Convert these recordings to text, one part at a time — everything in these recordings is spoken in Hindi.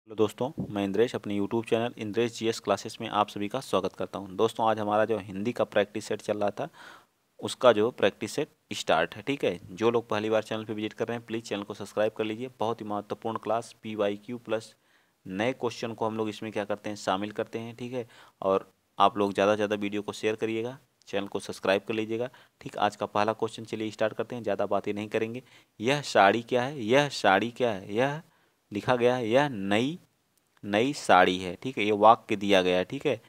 हेलो दोस्तों, मैं इंद्रेश अपने YouTube channel Indresh GS classes में आप सभी का स्वागत करता हूं। दोस्तों, आज हमारा जो हिंदी का प्रैक्टिस सेट चल रहा था उसका जो प्रैक्टिस सेट स्टार्ट है। ठीक है, जो लोग पहली बार चैनल पे विजिट कर रहे हैं प्लीज़ चैनल को सब्सक्राइब कर लीजिए। बहुत ही महत्वपूर्ण क्लास PYQ प्लस नए क्वेश्चन को हम लोग इसमें क्या करते हैं, शामिल करते हैं। ठीक है, और आप लोग ज़्यादा से ज़्यादा वीडियो को शेयर करिएगा, चैनल को सब्सक्राइब कर लीजिएगा। ठीक, आज का पहला क्वेश्चन चलिए स्टार्ट करते हैं, ज़्यादा बातें नहीं करेंगे। यह साड़ी क्या है? यह साड़ी क्या है? यह लिखा गया है, यह नई नई साड़ी है। ठीक है, ये वाक्य दिया गया है। ठीक है,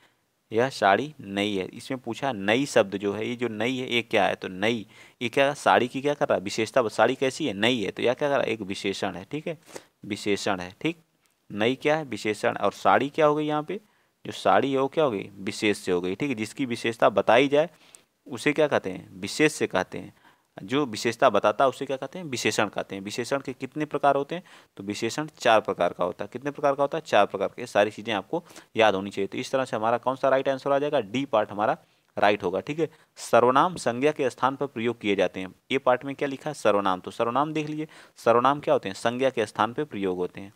यह साड़ी नई है। इसमें पूछा नई शब्द जो है, ये जो नई है ये क्या है? तो नई, ये क्या साड़ी की क्या कर रहा है? विशेषता। साड़ी कैसी है? नई है। तो यह क्या कर रहा है? एक विशेषण है। ठीक है, विशेषण है। ठीक, नई क्या है? विशेषण। और साड़ी क्या हो गई यहाँ पे? जो साड़ी है वो क्या हो गई? विशेष से हो गई। ठीक है, जिसकी विशेषता बताई जाए उसे क्या कहते हैं? विशेष से कहते हैं। जो विशेषता बताता है उसे क्या कहते हैं? विशेषण कहते हैं। विशेषण के कितने प्रकार होते हैं? तो विशेषण 4 प्रकार का होता है। कितने प्रकार का होता है? 4 प्रकार के। ये सारी चीज़ें आपको याद होनी चाहिए। तो इस तरह से हमारा कौन सा राइट आंसर आ जाएगा? डी पार्ट हमारा राइट होगा। ठीक है, सर्वनाम संज्ञा के स्थान पर प्रयोग किए जाते हैं। ये पार्ट में क्या लिखा है? सर्वनाम। तो सर्वनाम देख लीजिए, सर्वनाम क्या होते हैं? संज्ञा के स्थान पर प्रयोग होते हैं।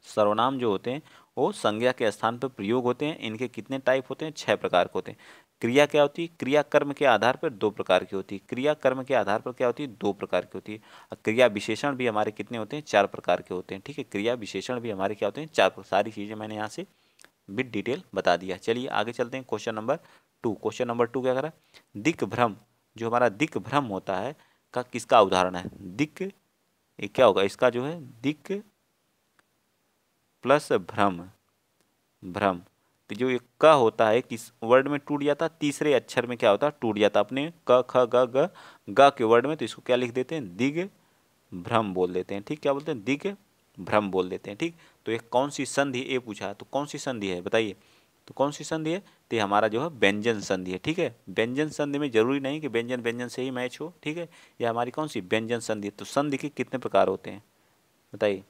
सर्वनाम जो होते हैं वो संज्ञा के स्थान पर प्रयोग होते हैं। इनके कितने टाइप होते हैं? 6 प्रकार के होते हैं। क्रिया क्या होती है? क्रिया कर्म के आधार पर 2 प्रकार की होती है। क्रिया कर्म के आधार पर क्या होती है? 2 प्रकार की होती है। और क्रिया विशेषण भी हमारे कितने होते हैं? 4 प्रकार के होते हैं। ठीक है, क्रिया विशेषण भी हमारे क्या होते हैं? 4। सारी चीज़ें मैंने यहाँ से विद डिटेल बता दिया। चलिए आगे चलते हैं। Question number 2। क्वेश्चन नंबर 2 क्या करा? दिक् भ्रम, जो हमारा दिक् भ्रम होता है का किसका उदाहरण है? दिक्, ये क्या होगा? इसका जो है दिक् प्लस भ्रम, भ्रम। तो जो एक क होता है किस वर्ड में टूट जाता है? तीसरे अक्षर में क्या होता है? टूट जाता है। अपने क ख ग ग ग के वर्ड में, तो इसको क्या लिख देते हैं? दिग भ्रम बोल देते हैं। ठीक, क्या बोलते हैं? दिग भ्रम बोल देते हैं। ठीक, तो एक कौन सी संधि ये पूछा है, तो कौन सी संधि है बताइए? तो कौन सी संधि है? तो ये हमारा जो है व्यंजन संधि है। ठीक है, व्यंजन संधि में जरूरी नहीं कि व्यंजन व्यंजन से ही मैच हो। ठीक है, ये हमारी कौन सी? व्यंजन संधि है। तो संधि के कितने प्रकार होते हैं बताइए?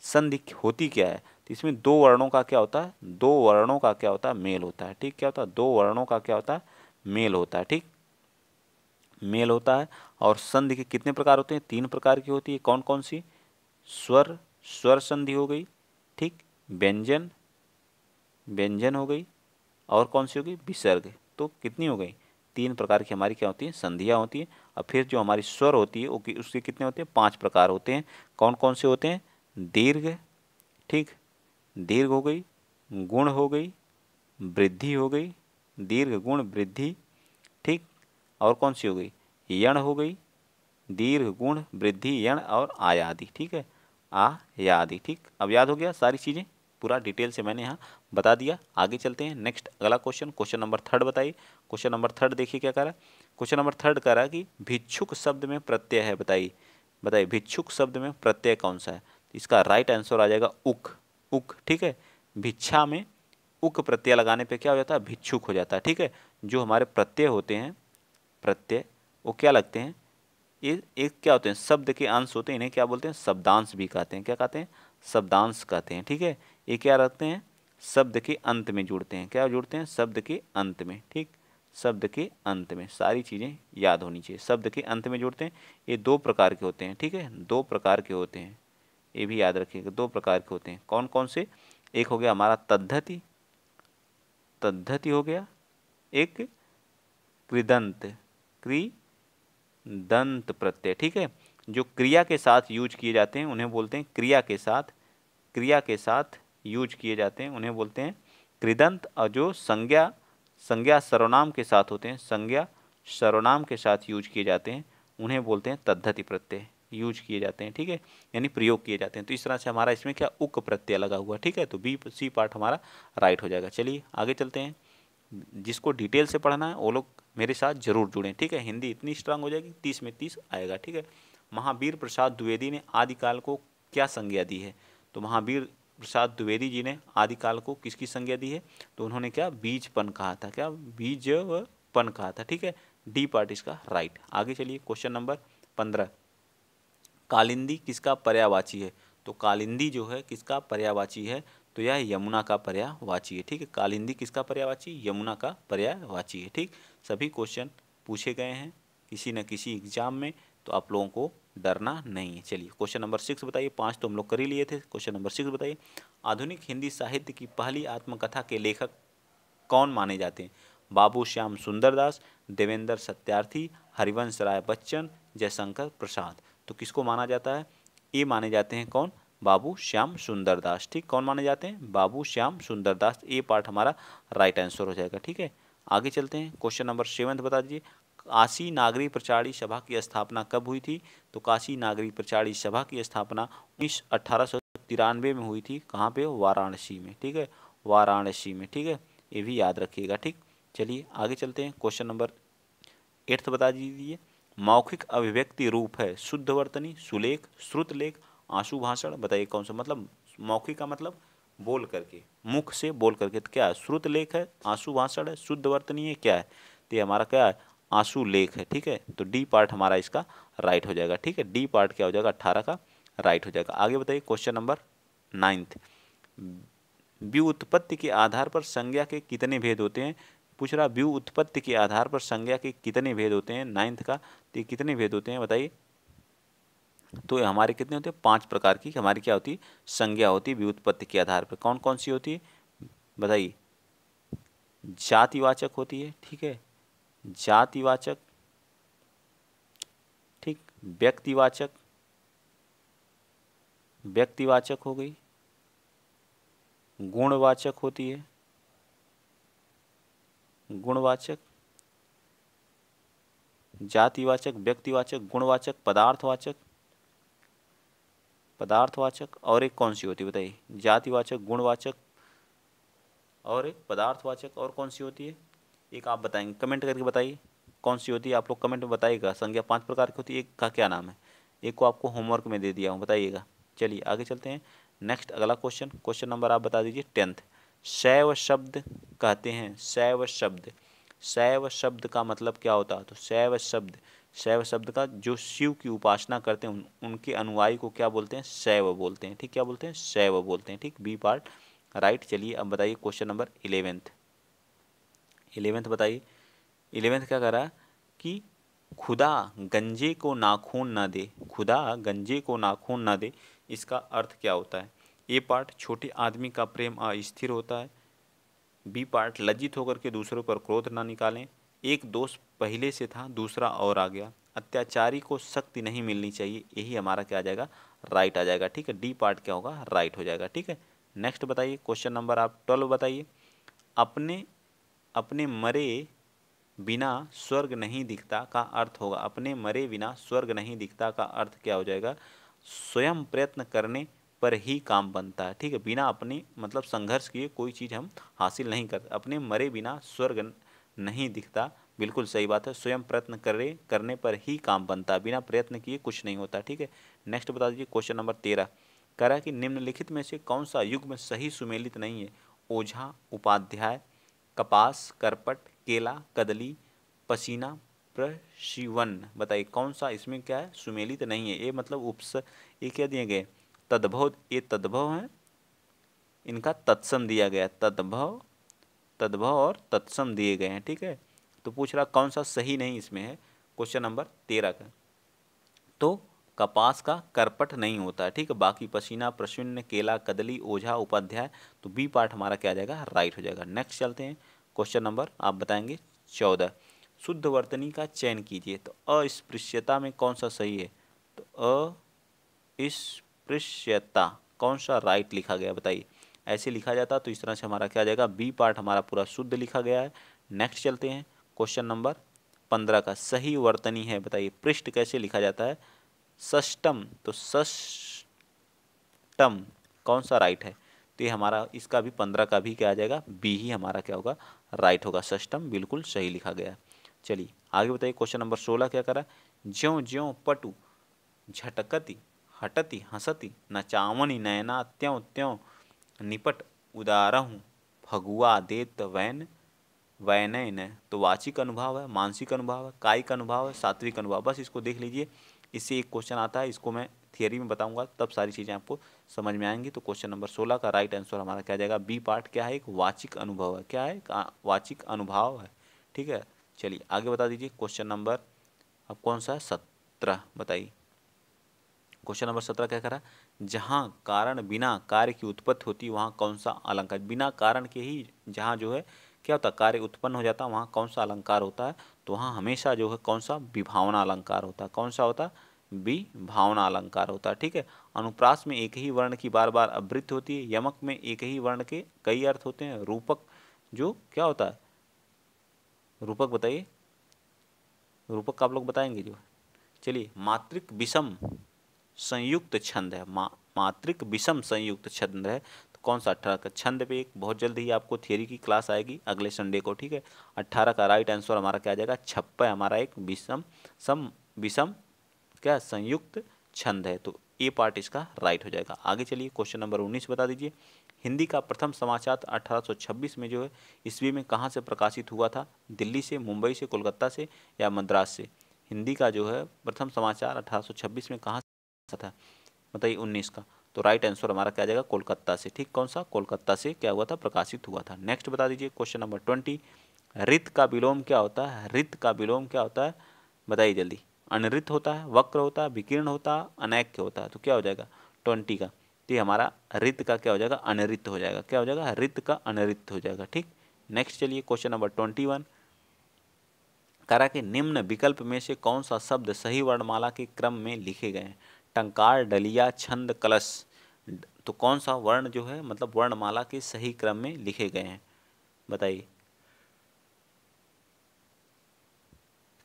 संधि होती क्या है? तो इसमें 2 वर्णों का क्या होता है? 2 वर्णों का क्या होता है? मेल होता है। ठीक, क्या होता है? 2 वर्णों का क्या होता है? मेल होता है। ठीक, मेल होता है। और संधि के कितने प्रकार होते हैं? 3 प्रकार की होती है। कौन कौन सी? स्वर, स्वर संधि हो गई। ठीक, व्यंजन, व्यंजन हो गई। और कौन सी हो गई? विसर्ग। तो कितनी हो गई? 3 प्रकार की हमारी क्या होती हैं? संधियाँ होती हैं। और फिर जो हमारी स्वर होती है उसके कितने होते हैं? 5 प्रकार होते हैं। कौन कौन से होते हैं? दीर्घ, ठीक, दीर्घ हो गई, गुण हो गई, वृद्धि हो गई, दीर्घ गुण वृद्धि। ठीक, और कौन सी हो गई? यण हो गई, दीर्घ गुण वृद्धि यण और आयादि। ठीक है, आयादि। ठीक, अब याद हो गया सारी चीज़ें, पूरा डिटेल से मैंने यहाँ बता दिया। आगे चलते हैं नेक्स्ट अगला क्वेश्चन। क्वेश्चन नंबर 3 बताइए। क्वेश्चन नंबर 3 देखिए क्या कह रहा है। क्वेश्चन नंबर 3 कह रहा है कि भिक्षुक शब्द में प्रत्यय है। बताइए, बताइए भिक्षुक शब्द में प्रत्यय कौन सा है? इसका राइट आंसर आ जाएगा उक, उक। ठीक है, भिक्षा में उक प्रत्यय लगाने पे क्या हो जाता है? भिक्षुक हो जाता है। ठीक है, जो हमारे प्रत्यय होते हैं, प्रत्यय वो क्या लगते हैं? ये एक क्या होते हैं? शब्द के अंश होते हैं। इन्हें क्या बोलते हैं? शब्दांश भी कहते हैं। क्या कहते हैं? शब्दांश कहते हैं। ठीक है, ये क्या रखते हैं? शब्द के अंत में जुड़ते हैं। क्या जुड़ते हैं? शब्द के अंत में। ठीक, शब्द के अंत में। सारी चीज़ें याद होनी चाहिए। शब्द के अंत में जुड़ते हैं। ये 2 प्रकार के होते हैं। ठीक है, 2 प्रकार के होते हैं, ये भी याद रखिएगा। 2 प्रकार के होते हैं। कौन कौन से? एक हो गया हमारा तद्धति, तद्धति हो गया। एक कृदंत, कृदंत प्रत्यय। ठीक है, जो क्रिया के साथ यूज किए जाते हैं उन्हें बोलते हैं क्रिया के साथ, क्रिया के साथ यूज किए जाते हैं उन्हें बोलते हैं कृदंत। और जो संज्ञा, संज्ञा सर्वनाम के साथ होते हैं, संज्ञा सर्वनाम के साथ यूज किए जाते हैं उन्हें बोलते हैं तद्धति प्रत्यय यूज किए जाते हैं। ठीक है, यानी प्रयोग किए जाते हैं। तो इस तरह से हमारा इसमें क्या उक प्रत्यय लगा हुआ। ठीक है, तो बी सी पार्ट हमारा राइट हो जाएगा। चलिए आगे चलते हैं। जिसको डिटेल से पढ़ना है वो लोग मेरे साथ जरूर जुड़ें। ठीक है, हिंदी इतनी स्ट्रांग हो जाएगी 30 में 30 आएगा। ठीक है, महावीर प्रसाद द्विवेदी ने आदिकाल को क्या संज्ञा दी है? तो महावीर प्रसाद द्विवेदी जी ने आदिकाल को किसकी संज्ञा दी है? तो उन्होंने क्या बीजपन कहा था। क्या बीजपन कहा था। ठीक है, डी पार्ट इसका राइट। आगे चलिए क्वेश्चन नंबर 15। कालिंदी किसका पर्यायवाची है? तो कालिंदी जो है किसका पर्यायवाची है? तो यह यमुना का पर्यायवाची है। ठीक है, कालिंदी किसका पर्यायवाची? यमुना का पर्यायवाची है। ठीक, सभी क्वेश्चन पूछे गए हैं किसी न किसी एग्जाम में, तो आप लोगों को डरना नहीं है। चलिए क्वेश्चन नंबर 6 बताइए। 5 तो हम लोग कर ही लिए थे। क्वेश्चन नंबर 6 बताइए। आधुनिक हिंदी साहित्य की पहली आत्मकथा के लेखक कौन माने जाते हैं? बाबू श्याम सुंदरदास, देवेंद्र सत्यार्थी, हरिवंश राय बच्चन, जयशंकर प्रसाद। तो किसको माना जाता है? ये माने जाते हैं कौन? बाबू श्याम सुंदरदास। ठीक, कौन माने जाते हैं? बाबू श्याम सुंदरदास। ये पार्ट हमारा राइट आंसर हो जाएगा। ठीक है, आगे चलते हैं। क्वेश्चन नंबर 7 बता दीजिए। काशी नागरी प्रचारी सभा की स्थापना कब हुई थी? तो काशी नागरी प्रचारी सभा की स्थापना 1893 में हुई थी। कहाँ पे? वाराणसी में। ठीक है, वाराणसी में। ठीक है, ये भी याद रखिएगा। ठीक, चलिए आगे चलते हैं। क्वेश्चन नंबर 8 बता दीजिए। मौखिक अभिव्यक्ति रूप है शुद्ध वर्तनी, सुलेख, श्रुतलेख, आंसू भाषण। बताइए कौन सा? मतलब मौखिक का मतलब बोल करके, मुख से बोल करके। तो क्या है? श्रुत लेख है, आंसू भाषण है, शुद्ध वर्तनी है, क्या है? तो ये हमारा क्या है? आंसू लेख है। ठीक है, तो डी पार्ट हमारा इसका राइट हो जाएगा। ठीक है, डी पार्ट क्या हो जाएगा? 18 का राइट हो जाएगा। आगे बताइए क्वेश्चन नंबर 9। व्युत्पत्ति के आधार पर संज्ञा के कितने भेद होते हैं? पूछ रहा व्युत्पत्ति के आधार पर संज्ञा के कितने भेद होते हैं? 9th का। तो ये कितने भेद होते हैं बताइए? तो ये हमारे कितने होते हैं? 5 प्रकार की हमारी क्या होती है? संज्ञा होती है व्युत्पत्ति के आधार पर। कौन कौन सी होती है बताइए? जातिवाचक होती है। ठीक है, जातिवाचक। ठीक, व्यक्तिवाचक, व्यक्तिवाचक हो गई। गुणवाचक होती है, गुणवाचक। जातिवाचक, व्यक्तिवाचक, गुणवाचक, पदार्थवाचक, पदार्थवाचक। और एक कौन सी होती है बताइए? जातिवाचक, गुणवाचक और एक पदार्थवाचक। और कौन सी होती है? एक आप बताएंगे, कमेंट करके बताइए कौन सी होती है। आप लोग कमेंट में बताइएगा। संज्ञा 5 प्रकार की होती है, एक का क्या नाम है? एक को आपको होमवर्क में दे दिया हूँ, बताइएगा। चलिए आगे चलते हैं। नेक्स्ट अगला क्वेश्चन, क्वेश्चन नंबर आप बता दीजिए 10th। शैव शब्द कहते हैं, शैव शब्द। शैव शब्द का मतलब क्या होता है? तो शैव शब्द, शैव शब्द का जो शिव की उपासना करते हैं उनके अनुयायी को क्या बोलते हैं? शैव बोलते हैं। ठीक, क्या बोलते हैं? शैव बोलते हैं। ठीक, बी पार्ट राइट। चलिए अब बताइए क्वेश्चन नंबर 11th। 11th बताइए। 11th क्या कर रहा है कि खुदा गंजे को नाखून न दे, खुदा गंजे को नाखून न दे, इसका अर्थ क्या होता है? ए पार्ट छोटे आदमी का प्रेम अस्थिर होता है। बी पार्ट लज्जित होकर के दूसरों पर क्रोध ना निकालें। एक दोष पहले से था, दूसरा और आ गया। अत्याचारी को शक्ति नहीं मिलनी चाहिए। यही हमारा क्या आ जाएगा? राइट आ जाएगा। ठीक है, डी पार्ट क्या होगा? राइट हो जाएगा। ठीक है, नेक्स्ट बताइए क्वेश्चन नंबर आप 12 बताइए। अपने अपने मरे बिना स्वर्ग नहीं दिखता का अर्थ होगा। अपने मरे बिना स्वर्ग नहीं दिखता का अर्थ क्या हो जाएगा? स्वयं प्रयत्न करने पर ही काम बनता है। ठीक है, बिना अपने मतलब संघर्ष किए कोई चीज़ हम हासिल नहीं करते। अपने मरे बिना स्वर्ग नहीं दिखता, बिल्कुल सही बात है। स्वयं प्रयत्न करने पर ही काम बनता है, बिना प्रयत्न किए कुछ नहीं होता। ठीक है, नेक्स्ट बता दीजिए क्वेश्चन नंबर 13। कह रहा है कि निम्नलिखित में से कौन सा युग्म सही सुमेलित नहीं है? ओझा, उपाध्याय, कपास, करपट, केला, कदली, पसीना, प्रशिवन। बताइए कौन सा इसमें क्या है? सुमेलित नहीं है। ये मतलब ये क्या दिए गए? तद्भव। ये तद्भव है, इनका तत्सम दिया गया। तद्भव, तद्भव और तत्सम दिए गए हैं। ठीक है, तो पूछ रहा कौन सा सही नहीं इसमें है? क्वेश्चन नंबर 13 का। तो कपास का करपट नहीं होता है। ठीक है, बाकी पसीना, प्रश्न, केला, कदली, ओझा, उपाध्याय। तो बी पार्ट हमारा क्या आ जाएगा? राइट हो जाएगा। नेक्स्ट चलते हैं। क्वेश्चन नंबर आप बताएंगे 14। शुद्ध वर्तनी का चयन कीजिए। तो अस्पृश्यता में कौन सा सही है? तो अस्पृश्यता कौन सा राइट लिखा गया बताइए? ऐसे लिखा जाता तो इस तरह से हमारा क्या आ जाएगा? बी पार्ट हमारा पूरा शुद्ध लिखा गया है। नेक्स्ट चलते हैं। क्वेश्चन नंबर 15 का सही वर्तनी है बताइए। पृष्ठ कैसे लिखा जाता है? षष्टम। तो षष्टम कौन सा राइट है? तो ये हमारा इसका भी 15 का भी क्या आ जाएगा? बी ही हमारा क्या होगा? राइट होगा। षष्टम बिल्कुल सही लिखा गया है। चलिए आगे बताइए क्वेश्चन नंबर 16 क्या करा? ज्यों ज्यों पटु झटकती हटती हंसती नचावनी नयना त्यों त्यों निपट उदारहूँ फगुआ देत वैन वैनयन। तो वाचिक अनुभाव है, मानसिक अनुभाव है, कायिक अनुभाव है, सात्विक अनुभाव। बस इसको देख लीजिए। इससे एक क्वेश्चन आता है, इसको मैं थियरी में बताऊंगा तब सारी चीज़ें आपको समझ में आएंगी। तो क्वेश्चन नंबर 16 का राइट आंसर हमारा क्या जाएगा? बी पार्ट क्या है? एक वाचिक अनुभव है। क्या है? वाचिक अनुभाव है। ठीक है, चलिए आगे बता दीजिए क्वेश्चन नंबर अब कौन सा है? 17 बताइए। क्वेश्चन नंबर 17 क्या करा, जहाँ कारण बिना कार्य की उत्पत्ति होती है वहाँ कौन सा अलंकार, बिना कारण के ही जहाँ जो है क्या होता है कार्य उत्पन्न हो जाता है वहाँ कौन सा अलंकार होता है, तो वहाँ हमेशा जो है कौन सा विभावना अलंकार होता है, कौन सा होता है विभावना अलंकार होता है। ठीक है, अनुप्रास में एक ही वर्ण की बार बार आवृत्ति होती है, यमक में एक ही वर्ण के कई अर्थ होते हैं, रूपक जो क्या होता है, रूपक बताइए, रूपक का आप लोग बताएंगे जो, चलिए मात्रिक विषम संयुक्त छंद है, मात्रिक विषम संयुक्त छंद है, तो कौन सा 18 का छंद पे एक बहुत जल्द ही आपको थियरी की क्लास आएगी अगले संडे को। ठीक है, 18 का राइट आंसर हमारा क्या आ जाएगा, छप्पा हमारा एक विषम क्या संयुक्त छंद है, तो ए पार्ट इसका राइट हो जाएगा। आगे चलिए क्वेश्चन नंबर 19 बता दीजिए, हिंदी का प्रथम समाचार 1826 में जो है ईस्वी में कहाँ से प्रकाशित हुआ था, दिल्ली से, मुंबई से, कोलकाता से या मद्रास से। हिंदी का जो है प्रथम समाचार 1826 में कहाँ था बताइए, 19 का, तो राइट आंसर हमारा क्या आ जाएगा, कोलकाता से। ठीक, कौन सा, कोलकाता से क्या हुआ था, प्रकाशित हुआ था। नेक्स्ट बता दीजिए क्वेश्चन नंबर 20, रित का विलोम क्या होता है, रित का विलोम क्या होता है बताइए जल्दी, अनरित होता है, वक्र होता है, विकीर्ण होता है, अनैक्य होता है, तो क्या हो जाएगा 20 का, तो ये हमारा रित का क्या हो जाएगा, अनरित हो जाएगा, क्या हो जाएगा, रित का अनरित हो जाएगा। ठीक, नेक्स्ट चलिए क्वेश्चन नंबर 21, करा के निम्न विकल्प में से कौन सा शब्द सही वर्णमाला के क्रम में लिखे गए हैं, टंकार, डलिया, छंद, कलश, तो कौन सा वर्ण जो है मतलब वर्णमाला के सही क्रम में लिखे गए हैं बताइए।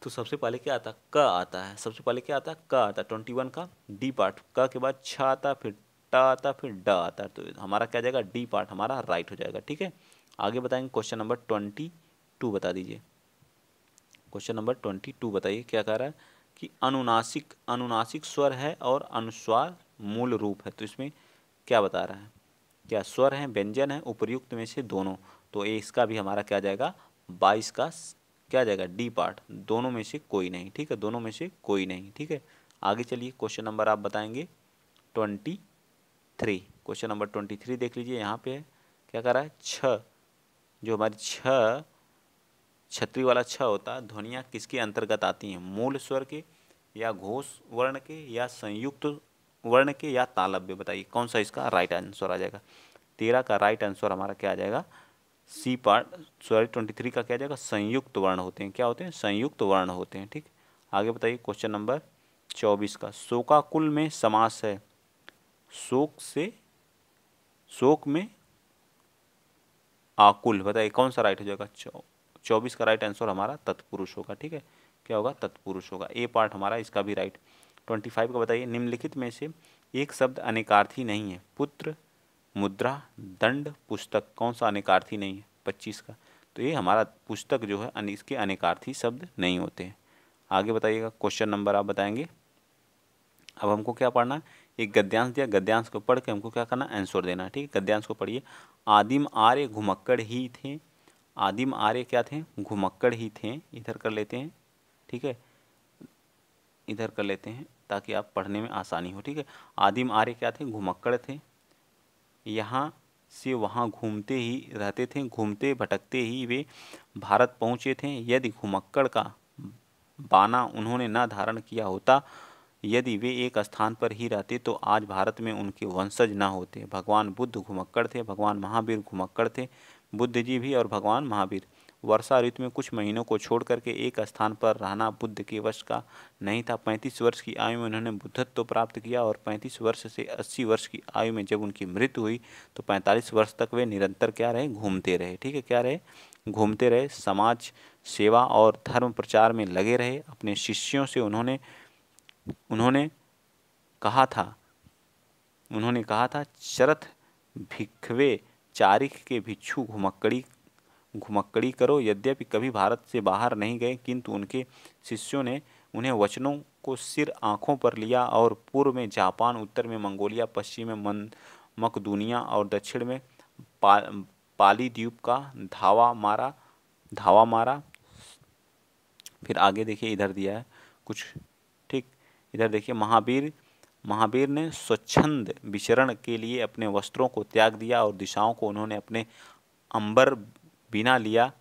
तो सबसे पहले क्या आता है, क आता है, सबसे पहले क्या आता है, क आता है, 21 का डी पार्ट, क के बाद छ आता है, फिर ट आता है, फिर ड आता है, तो हमारा क्या जाएगा, डी पार्ट हमारा राइट हो जाएगा। ठीक है, आगे बताएंगे क्वेश्चन नंबर 22 बता दीजिए, क्वेश्चन नंबर 22 बताइए क्या कह रहा है कि अनुनासिक, अनुनासिक स्वर है और अनुस्वार मूल रूप है, तो इसमें क्या बता रहा है, क्या स्वर है, व्यंजन है, उपर्युक्त में से दोनों, तो ये इसका भी हमारा क्या जाएगा 22 का क्या जाएगा, डी पार्ट, दोनों में से कोई नहीं। ठीक है, दोनों में से कोई नहीं। ठीक है, आगे चलिए क्वेश्चन नंबर आप बताएंगे 23, क्वेश्चन नंबर 23 देख लीजिए, यहाँ पे है क्या कर रहा है, छ, जो हमारी छ छतरी वाला छ होता है, ध्वनियाँ किसके अंतर्गत आती हैं, मूल स्वर के या घोष वर्ण के या संयुक्त वर्ण के या तालव्य, बताइए कौन सा इसका राइट आंसर आ जाएगा। 13 का राइट आंसर हमारा क्या आ जाएगा, सी पार्ट, सॉरी 23 का क्या आ जाएगा, संयुक्त वर्ण होते हैं, क्या होते हैं, संयुक्त वर्ण होते हैं। ठीक, आगे बताइए क्वेश्चन नंबर 24 का, शोकाकुल में समास है, शोक से, शोक में आकुल, बताइए कौन सा राइट हो जाएगा, 24 का राइट आंसर हमारा तत्पुरुष होगा। ठीक है, क्या होगा, तत्पुरुष होगा, ए पार्ट हमारा इसका भी राइट। 25 का बताइए, निम्नलिखित में से एक शब्द अनेकार्थी नहीं है, पुत्र, मुद्रा, दंड, पुस्तक, कौन सा अनेकार्थी नहीं है 25 का, तो ये हमारा पुस्तक जो है इसके अनेकार्थी शब्द नहीं होते हैं। आगे बताइएगा क्वेश्चन नंबर आप बताएंगे, अब हमको क्या पढ़ना है, एक गद्यांश दिया, गद्यांश को पढ़ के हमको क्या करना, आंसर देना है। ठीक है, गद्यांश को पढ़िए, आदिम आर्य घुमक्कड़ ही थे, आदिम आर्य क्या थे, घुमक्कड़ ही थे, इधर कर लेते हैं। ठीक है, इधर कर लेते हैं ताकि आप पढ़ने में आसानी हो। ठीक है, आदिम आर्य क्या थे, घुमक्कड़ थे, यहाँ से वहाँ घूमते ही रहते थे, घूमते भटकते ही वे भारत पहुँचे थे। यदि घुमक्कड़ का बाना उन्होंने न धारण किया होता, यदि वे एक स्थान पर ही रहते तो आज भारत में उनके वंशज न होते। भगवान बुद्ध घुमक्कड़ थे, भगवान महावीर घुमक्कड़ थे, बुद्ध जी भी और भगवान महावीर। वर्षा ऋतु में कुछ महीनों को छोड़ करके एक स्थान पर रहना बुद्ध के वश का नहीं था। 35 वर्ष की आयु में उन्होंने बुद्धत्व प्राप्त किया और 35 वर्ष से 80 वर्ष की आयु में जब उनकी मृत्यु हुई तो 45 वर्ष तक वे निरंतर क्या रहे, घूमते रहे। ठीक है, क्या रहे, घूमते रहे, समाज सेवा और धर्म प्रचार में लगे रहे। अपने शिष्यों से उन्होंने कहा था शरथ भिखवे चारिक के भिक्षु घुमक्कड़ी करो। यद्यपि कभी भारत से बाहर नहीं गए, किंतु उनके शिष्यों ने उन्हें वचनों को सिर आंखों पर लिया और पूर्व में जापान, उत्तर में मंगोलिया, पश्चिम में मकदूनिया और दक्षिण में पाली द्वीप का धावा मारा। फिर आगे देखिए, इधर दिया है कुछ। ठीक, इधर देखिए, महावीर ने स्वच्छंद विचरण के लिए अपने वस्त्रों को त्याग दिया और दिशाओं को उन्होंने अपने अंबर बिना लिया।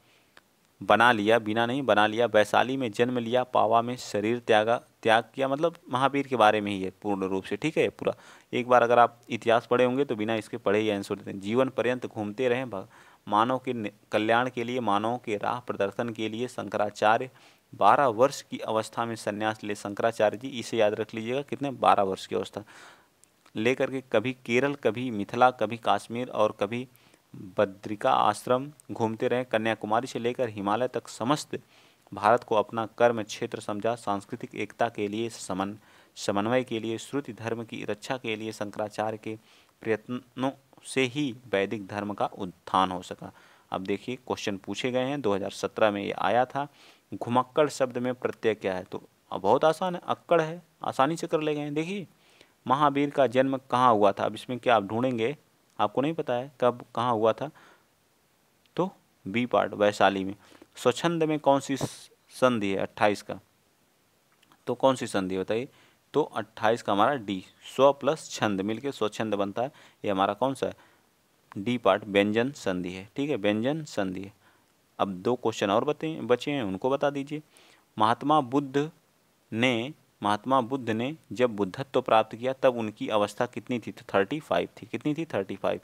बना लिया, बिना नहीं बना लिया, वैशाली में जन्म लिया, पावा में शरीर त्याग किया, मतलब महावीर के बारे में ही है पूर्ण रूप से, ठीक है पूरा। एक बार अगर आप इतिहास पढ़े होंगे तो बिना इसके पढ़े ही आंसर देते हैं। जीवन पर्यंत घूमते रहे मानव के कल्याण के लिए, मानव के राह प्रदर्शन के लिए शंकराचार्य। 12 वर्ष की अवस्था में संन्यास ले शंकराचार्य जी, इसे याद रख लीजिएगा, कितने 12 वर्ष की अवस्था लेकर के कभी केरल, कभी मिथिला, कभी कश्मीर और कभी बद्रिका आश्रम घूमते रहे। कन्याकुमारी से लेकर हिमालय तक समस्त भारत को अपना कर्म क्षेत्र समझा। सांस्कृतिक एकता के लिए, समन्वय के लिए, श्रुति धर्म की रक्षा के लिए शंकराचार्य के प्रयत्नों से ही वैदिक धर्म का उत्थान हो सका। अब देखिए क्वेश्चन पूछे गए हैं, 2017 में ये आया था। घुमक्कड़ शब्द में प्रत्यय क्या है? तो बहुत आसान है, अक्कड़ है, आसानी से कर ले गए। देखिए महावीर का जन्म कहाँ हुआ था? अब इसमें क्या आप ढूंढेंगे, आपको नहीं पता है कब कहाँ हुआ था, तो बी पार्ट वैशाली में। स्वच्छंद में कौन सी संधि है 28 का? तो कौन सी संधि बताइए? तो 28 का हमारा डी, स्व प्लस छंद मिलके स्वच्छंद बनता है। ये हमारा कौन सा है? डी पार्ट व्यंजन संधि है, ठीक है, व्यंजन संधि है। अब 2 क्वेश्चन और बचे हैं, उनको बता दीजिए। महात्मा बुद्ध ने जब बुद्धत्व प्राप्त किया तब उनकी अवस्था कितनी थी? तो 35 थी। कितनी थी? 35।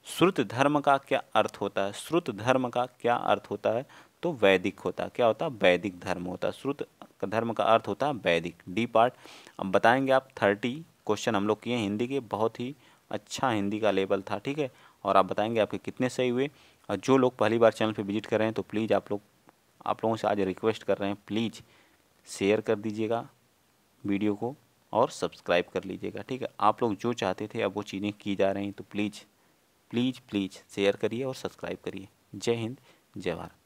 श्रुत धर्म का क्या अर्थ होता है? श्रुत धर्म का क्या अर्थ होता है? तो वैदिक होता है। क्या होता है? वैदिक धर्म होता है। श्रुत धर्म का अर्थ होता है वैदिक, डी पार्ट। अब बताएंगे आप 30 क्वेश्चन हम लोग किए हिंदी के, बहुत ही अच्छा हिंदी का लेवल था, ठीक है। और आप बताएंगे आपके कितने सही हुए। और जो लोग पहली बार चैनल पे विजिट कर रहे हैं तो प्लीज़ आप लोगों से आज रिक्वेस्ट कर रहे हैं, प्लीज़ शेयर कर दीजिएगा वीडियो को और सब्सक्राइब कर लीजिएगा, ठीक है। आप लोग जो चाहते थे अब वो चीज़ें की जा रही हैं, तो प्लीज़ प्लीज़ प्लीज़ शेयर करिए और सब्सक्राइब करिए। जय हिंद, जय भारत।